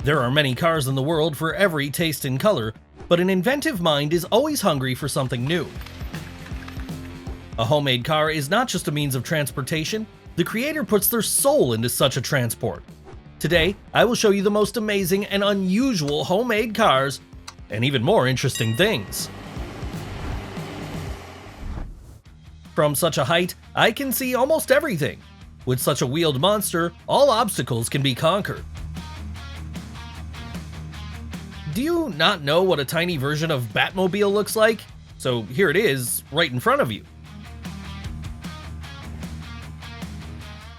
There are many cars in the world for every taste and color, but an inventive mind is always hungry for something new. A homemade car is not just a means of transportation, the creator puts their soul into such a transport. Today, I will show you the most amazing and unusual homemade cars, and even more interesting things. From such a height, I can see almost everything. With such a wheeled monster, all obstacles can be conquered. Do you not know what a tiny version of Batmobile looks like? So here it is, right in front of you.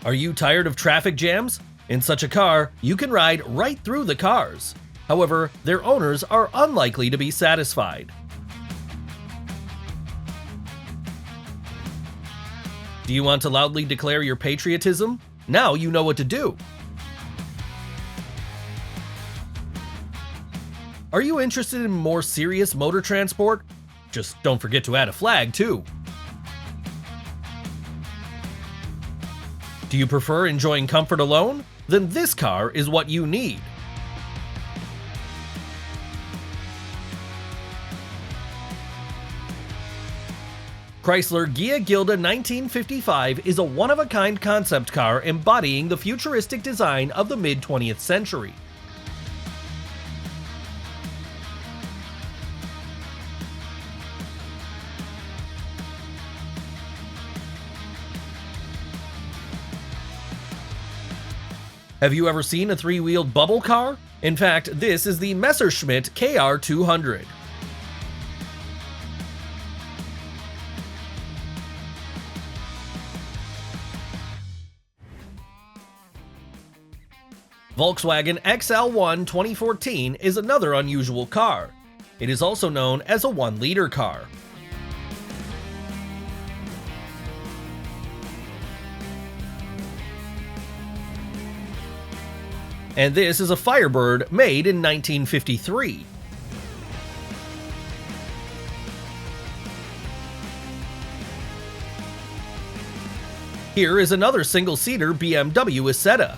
Are you tired of traffic jams? In such a car, you can ride right through the cars. However, their owners are unlikely to be satisfied. Do you want to loudly declare your patriotism? Now you know what to do. Are you interested in more serious motor transport? Just don't forget to add a flag too. Do you prefer enjoying comfort alone? Then this car is what you need. Chrysler Ghia Gilda 1955 is a one-of-a-kind concept car embodying the futuristic design of the mid-20th century. Have you ever seen a three-wheeled bubble car? In fact, this is the Messerschmitt KR200. Volkswagen XL1 2014 is another unusual car. It is also known as a 1-liter car. And this is a Firebird made in 1953. Here is another single-seater BMW Isetta.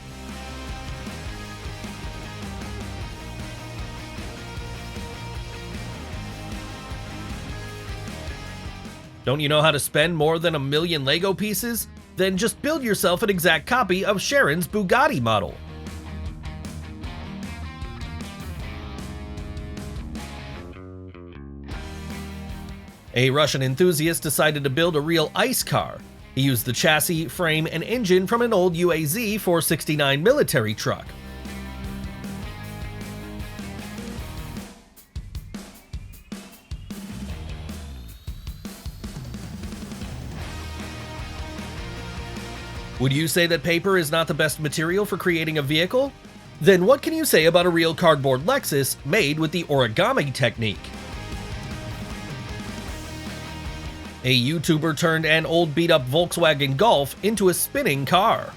Don't you know how to spend more than 1 million Lego pieces? Then just build yourself an exact copy of Sharon's Bugatti model. A Russian enthusiast decided to build a real ice car. He used the chassis, frame, and engine from an old UAZ 469 military truck. Would you say that paper is not the best material for creating a vehicle? Then what can you say about a real cardboard Lexus made with the origami technique? A YouTuber turned an old beat-up Volkswagen Golf into a spinning car.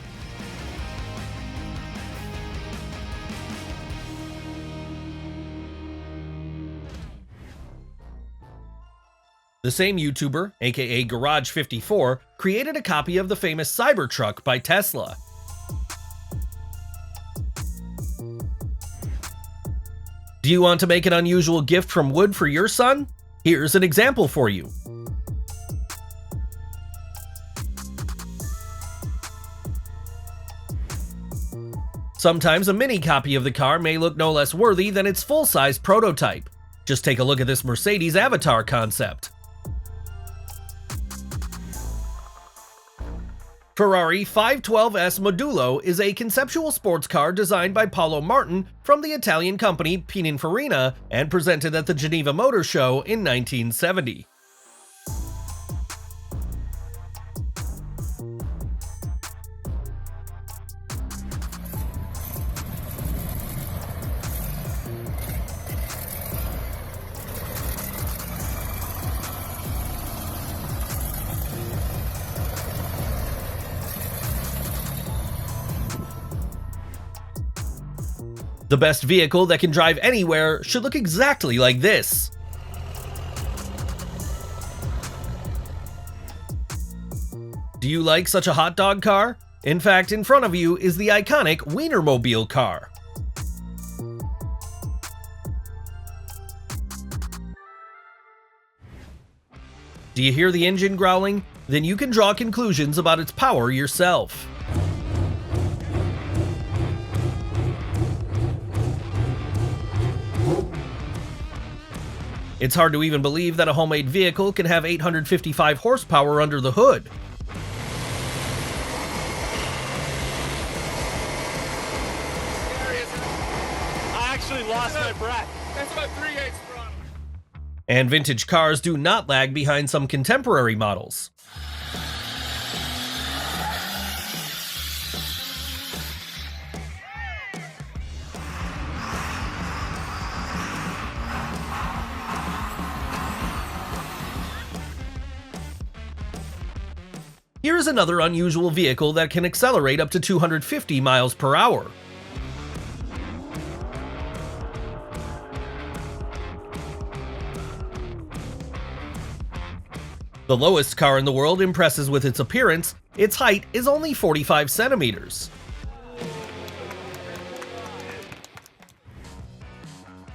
The same YouTuber, aka Garage54, created a copy of the famous Cybertruck by Tesla. Do you want to make an unusual gift from wood for your son? Here's an example for you. Sometimes a mini copy of the car may look no less worthy than its full-size prototype. Just take a look at this Mercedes Avatar concept. Ferrari 512S Modulo is a conceptual sports car designed by Paolo Martin from the Italian company Pininfarina and presented at the Geneva Motor Show in 1970. The best vehicle that can drive anywhere should look exactly like this. Do you like such a hot dog car? In fact, in front of you is the iconic Wienermobile car. Do you hear the engine growling? Then you can draw conclusions about its power yourself. It's hard to even believe that a homemade vehicle can have 855 horsepower under the hood. I actually lost my breath. That's about 3/8 throttle. And vintage cars do not lag behind some contemporary models. Here's another unusual vehicle that can accelerate up to 250 miles per hour. The lowest car in the world impresses with its appearance. Its height is only 45 centimeters.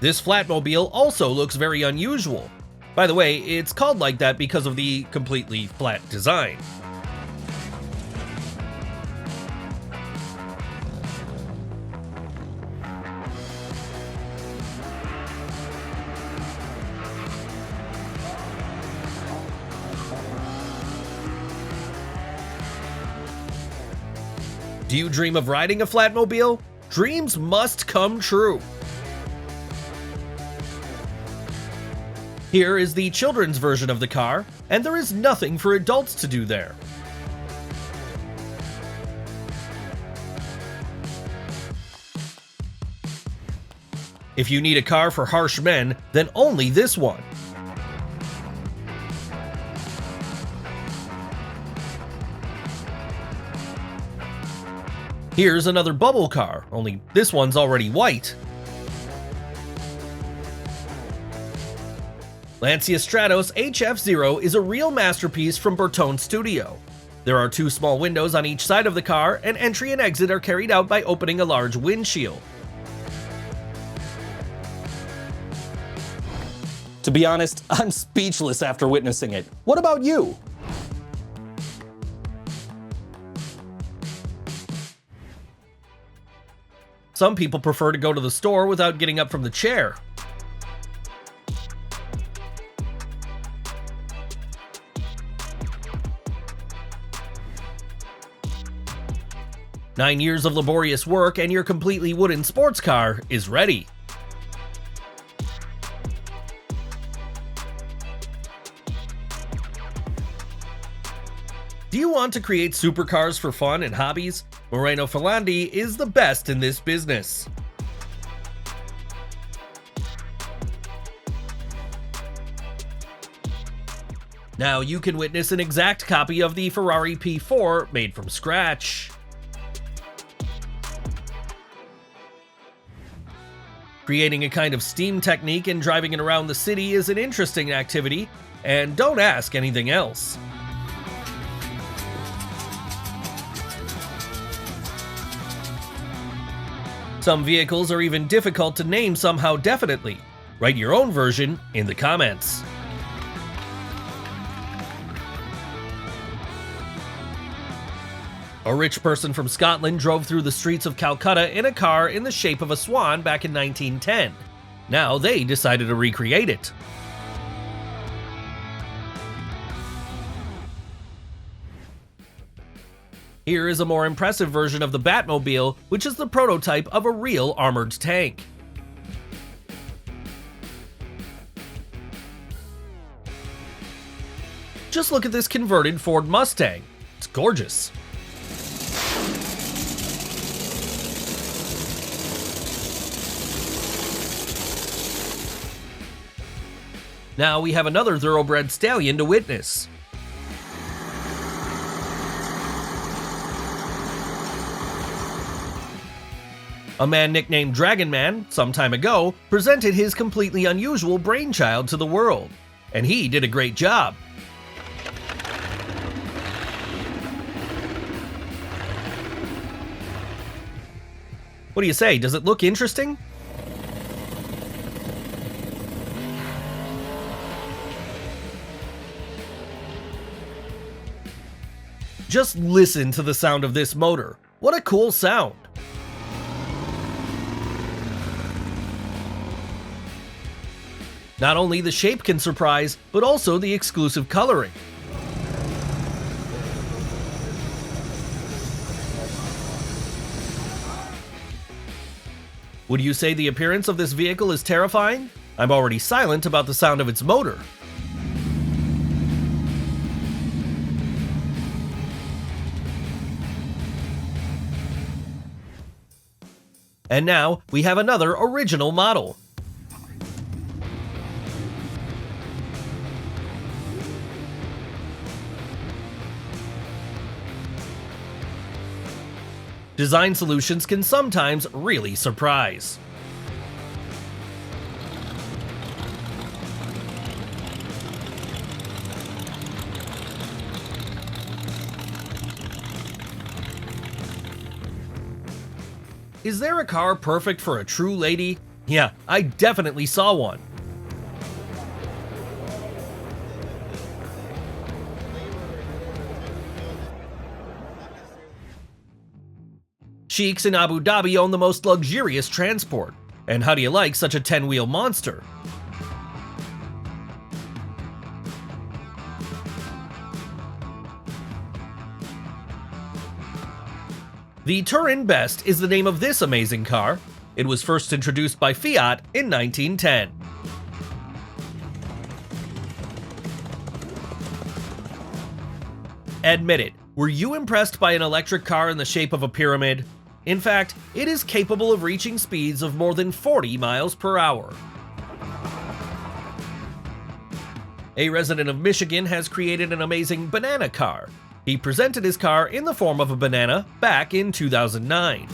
This flatmobile also looks very unusual. By the way, it's called like that because of the completely flat design. Do you dream of riding a flatmobile? Dreams must come true. Here is the children's version of the car, and there is nothing for adults to do there. If you need a car for harsh men, then only this one. Here's another bubble car, only this one's already white. Lancia Stratos HF0 is a real masterpiece from Bertone Studio. There are two small windows on each side of the car, and entry and exit are carried out by opening a large windshield. To be honest, I'm speechless after witnessing it. What about you? Some people prefer to go to the store without getting up from the chair. "9 years of laborious work and your completely wooden sports car is ready." Do you want to create supercars for fun and hobbies? Moreno Falandi is the best in this business. Now you can witness an exact copy of the Ferrari P4 made from scratch. Creating a kind of steam technique and driving it around the city is an interesting activity, and don't ask anything else. Some vehicles are even difficult to name somehow definitely. Write your own version in the comments. A rich person from Scotland drove through the streets of Calcutta in a car in the shape of a swan back in 1910. Now they decided to recreate it. Here is a more impressive version of the Batmobile, which is the prototype of a real armored tank. Just look at this converted Ford Mustang. It's gorgeous. Now we have another thoroughbred stallion to witness. A man nicknamed Dragon Man, some time ago, presented his completely unusual brainchild to the world, and he did a great job. What do you say? Does it look interesting? Just listen to the sound of this motor. What a cool sound! Not only the shape can surprise, but also the exclusive coloring. Would you say the appearance of this vehicle is terrifying? I'm already silent about the sound of its motor. And now, we have another original model. Design solutions can sometimes really surprise. Is there a car perfect for a true lady? Yeah, I definitely saw one. Sheiks in Abu Dhabi own the most luxurious transport. And how do you like such a 10-wheel monster? The Turin Best is the name of this amazing car. It was first introduced by Fiat in 1910. Admit it, were you impressed by an electric car in the shape of a pyramid? In fact, it is capable of reaching speeds of more than 40 miles per hour. A resident of Michigan has created an amazing banana car. He presented his car in the form of a banana back in 2009.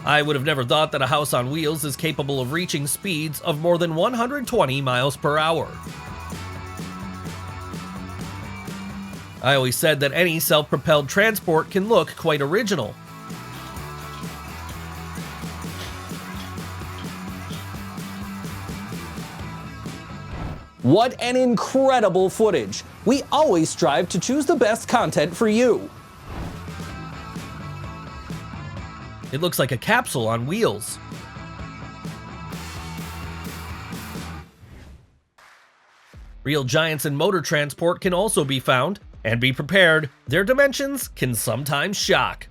I would have never thought that a house on wheels is capable of reaching speeds of more than 120 miles per hour. I always said that any self-propelled transport can look quite original. What an incredible footage! We always strive to choose the best content for you. It looks like a capsule on wheels. Real giants in motor transport can also be found, and be prepared, their dimensions can sometimes shock.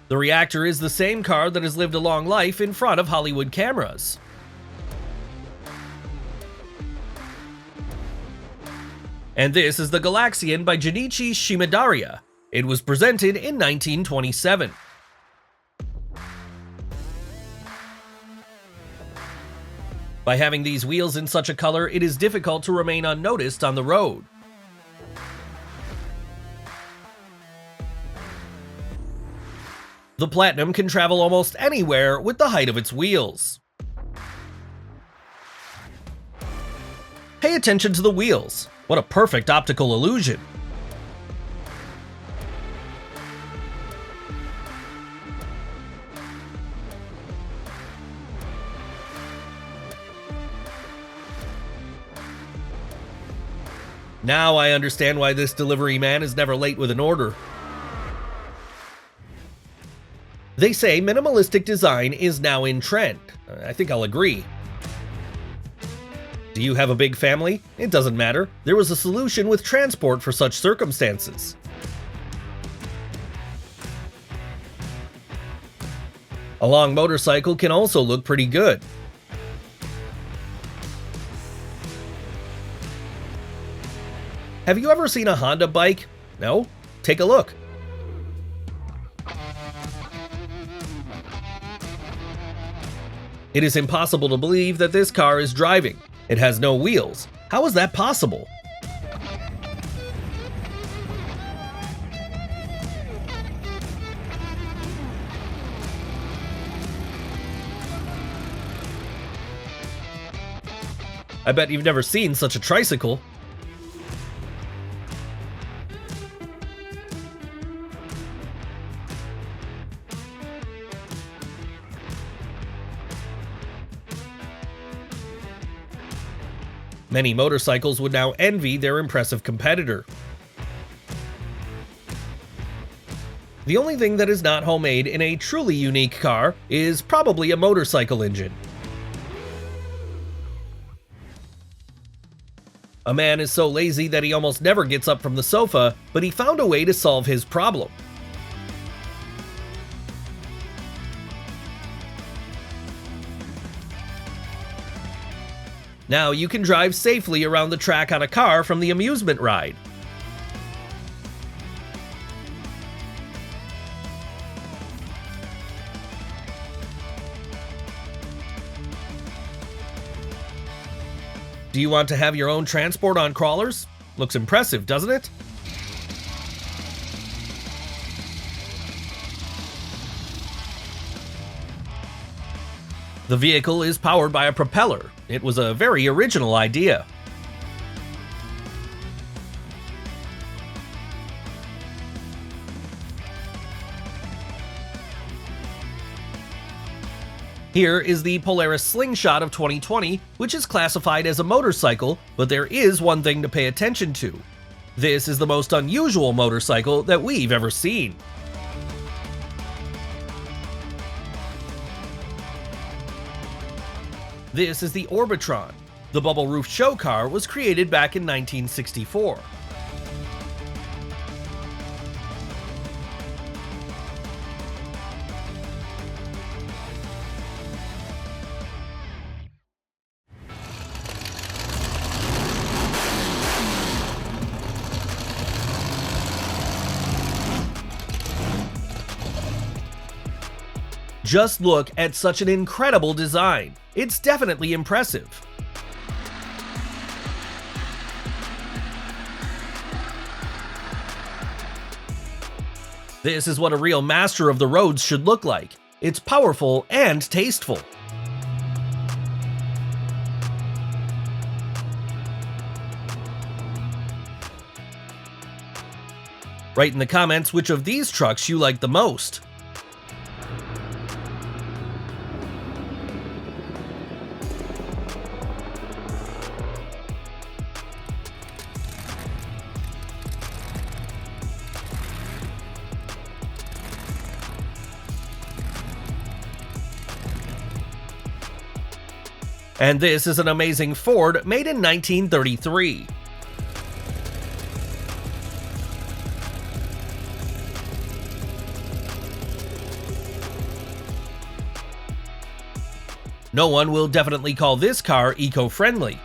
The Reactor is the same car that has lived a long life in front of Hollywood cameras. And this is the Galaxian by Junichi Shimadaria. It was presented in 1927. By having these wheels in such a color, it is difficult to remain unnoticed on the road. The Platinum can travel almost anywhere with the height of its wheels. Pay attention to the wheels. What a perfect optical illusion. Now I understand why this delivery man is never late with an order. They say minimalistic design is now in trend. I think I'll agree. Do you have a big family? It doesn't matter. There was a solution with transport for such circumstances. A long motorcycle can also look pretty good. Have you ever seen a Honda bike? No? Take a look. It is impossible to believe that this car is driving. It has no wheels. How is that possible? I bet you've never seen such a tricycle. Many motorcycles would now envy their impressive competitor. The only thing that is not homemade in a truly unique car is probably a motorcycle engine. A man is so lazy that he almost never gets up from the sofa, but he found a way to solve his problem. Now you can drive safely around the track on a car from the amusement ride. Do you want to have your own transport on crawlers? Looks impressive, doesn't it? The vehicle is powered by a propeller. It was a very original idea. Here is the Polaris Slingshot of 2020, which is classified as a motorcycle, but there is one thing to pay attention to. This is the most unusual motorcycle that we've ever seen. This is the Orbitron. The bubble roof show car was created back in 1964. Just look at such an incredible design. It's definitely impressive. This is what a real master of the roads should look like. It's powerful and tasteful. Write in the comments which of these trucks you like the most. And this is an amazing Ford made in 1933. No one will definitely call this car eco-friendly.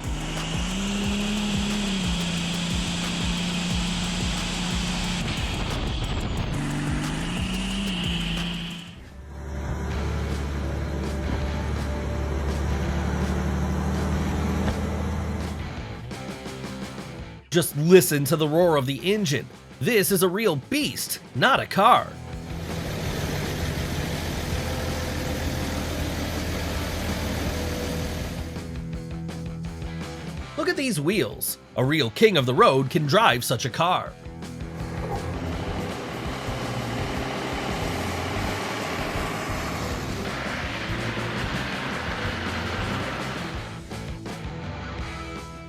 Just listen to the roar of the engine. This is a real beast, not a car. Look at these wheels. A real king of the road can drive such a car.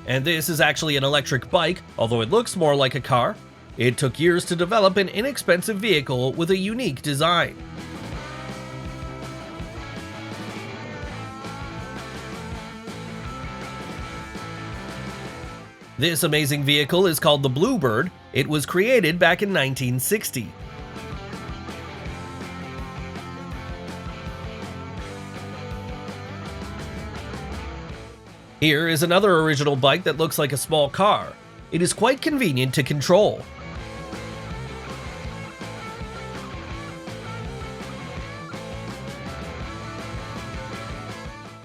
And this is actually an electric bike, although it looks more like a car. It took years to develop an inexpensive vehicle with a unique design. This amazing vehicle is called the Bluebird. It was created back in 1960. Here is another original bike that looks like a small car. It is quite convenient to control.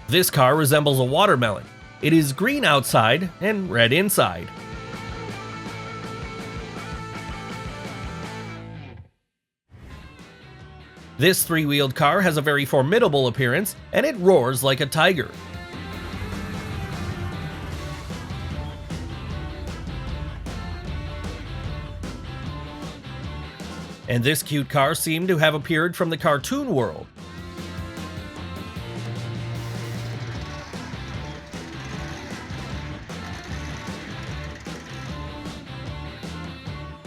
This car resembles a watermelon. It is green outside and red inside. This three-wheeled car has a very formidable appearance, and it roars like a tiger. And this cute car seemed to have appeared from the cartoon world.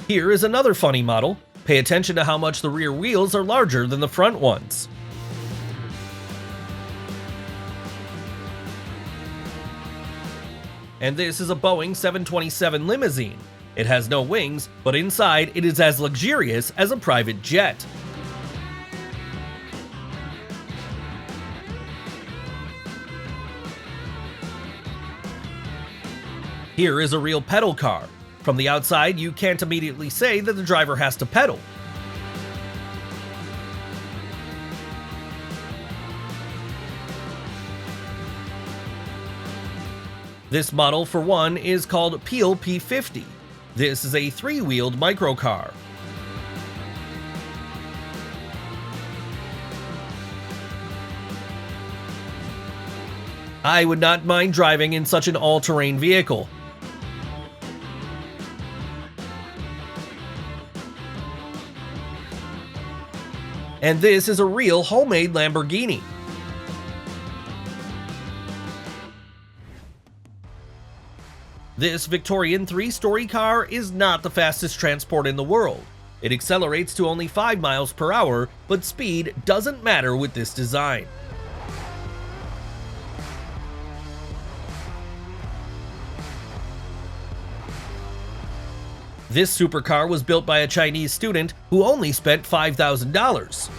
Here is another funny model. Pay attention to how much the rear wheels are larger than the front ones. And this is a Boeing 727 limousine. It has no wings, but inside it is as luxurious as a private jet. Here is a real pedal car. From the outside, you can't immediately say that the driver has to pedal. This model, for one, is called Peel P50. This is a three-wheeled microcar. I would not mind driving in such an all-terrain vehicle. And this is a real homemade Lamborghini. This Victorian three-story car is not the fastest transport in the world. It accelerates to only 5 miles per hour, but speed doesn't matter with this design. This supercar was built by a Chinese student who only spent $5,000.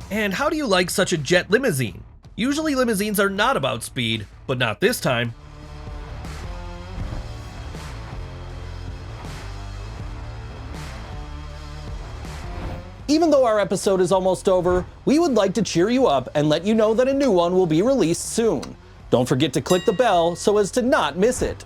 And how do you like such a jet limousine? Usually limousines are not about speed, but not this time. Even though our episode is almost over, we would like to cheer you up and let you know that a new one will be released soon. Don't forget to click the bell so as to not miss it.